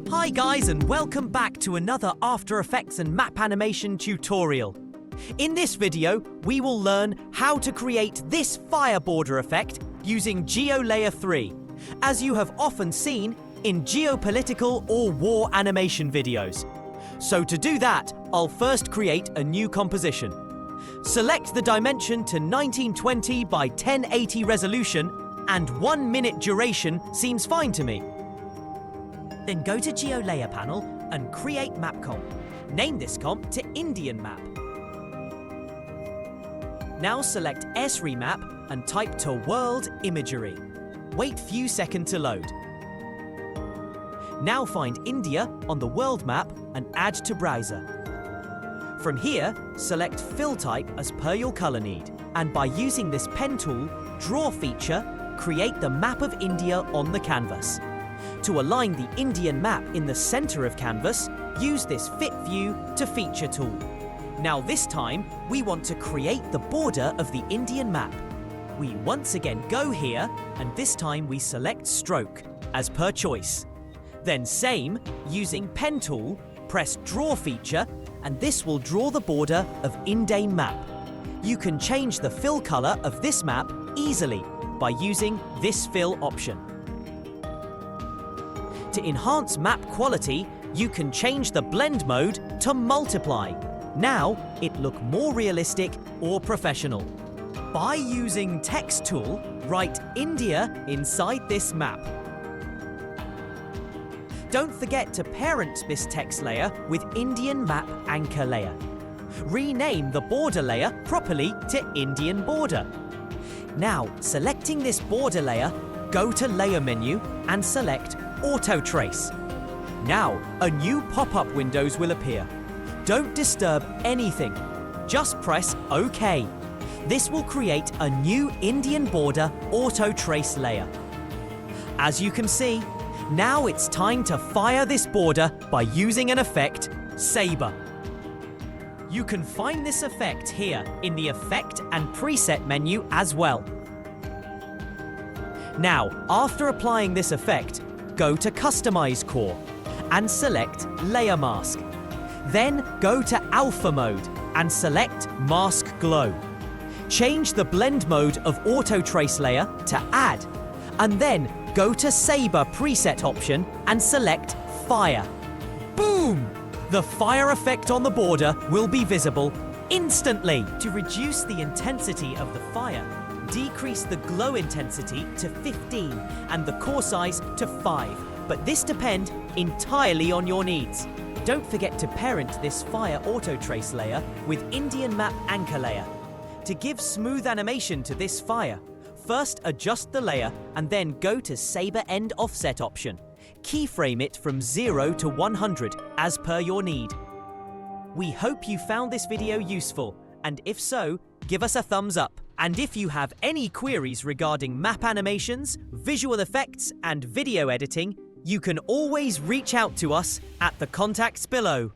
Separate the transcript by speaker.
Speaker 1: Hi guys, and welcome back to another After Effects and map animation tutorial. In this video, we will learn how to create this fire border effect using GeoLayer 3, as you have often seen in geopolitical or war animation videos. So to do that, I'll first create a new composition. Select the dimension to 1920 by 1080 resolution, and 1 minute duration seems fine to me. Then go to GeoLayer panel and create map comp. Name this comp to Indian map. Now select S remap and type to world imagery. Wait few seconds to load. Now find India on the world map and add to browser. From here, select fill type as per your color need. And by using this pen tool, draw feature, create the map of India on the canvas. To align the Indian map in the center of canvas, use this Fit View to Feature tool. Now this time, we want to create the border of the Indian map. We once again go here, and this time we select Stroke, as per choice. Then same, using Pen tool, press Draw feature, and this will draw the border of Indian map. You can change the fill color of this map easily by using this fill option. To enhance map quality, you can change the blend mode to multiply. Now, it looks more realistic or professional. By using text tool, write India inside this map. Don't forget to parent this text layer with Indian map anchor layer. Rename the border layer properly to Indian border. Now, selecting this border layer, go to Layer menu and select Auto Trace. Now, a new pop-up windows will appear. Don't disturb anything. Just press OK. This will create a new Indian border auto trace layer. As you can see, now it's time to fire this border by using an effect, Saber. You can find this effect here in the Effect and Preset menu as well. Now, after applying this effect, go to Customize Core and select Layer Mask. Then go to Alpha Mode and select Mask Glow. Change the blend mode of Auto Trace Layer to Add, and then go to Saber Preset option and select Fire. Boom! The fire effect on the border will be visible instantly. To reduce the intensity of the fire, decrease the glow intensity to 15 and the core size to 5, but this depends entirely on your needs. Don't forget to parent this fire auto trace layer with Indian map anchor layer. To give smooth animation to this fire, first adjust the layer and then go to Saber End Offset option. Keyframe it from 0 to 100 as per your need. We hope you found this video useful, and if so, give us a thumbs up. And if you have any queries regarding map animations, visual effects, and video editing, you can always reach out to us at the contacts below.